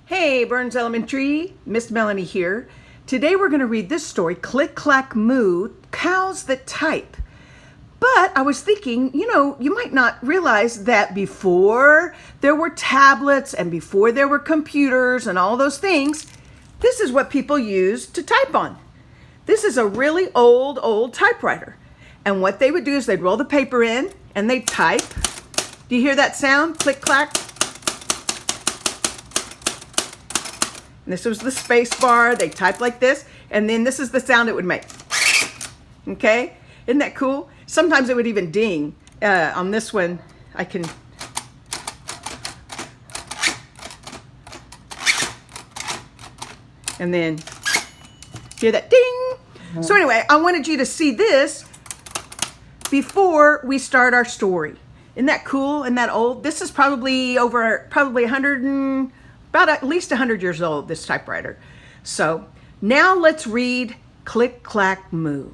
Hey, Burns Elementary, Miss Melanie here. Today we're going to read this story, Click, Clack, Moo, Cows That Type. But I was thinking, you might not realize that before there were tablets and before there were computers and all those things, this is what people used to type on. This is a really old typewriter. And what they would do is they'd roll the paper in and they'd type. Do you hear that sound? Click, clack. And this was the space bar. They typed like this, and then this is the sound it would make. Okay? Isn't that cool? Sometimes it would even ding. On this one, I can... And then, hear that ding? So anyway, I wanted you to see this before we start our story. Isn't that cool? Isn't that old? This is probably over 100 and... about at least 100 years old, this typewriter. So now let's read Click, Clack, Moo.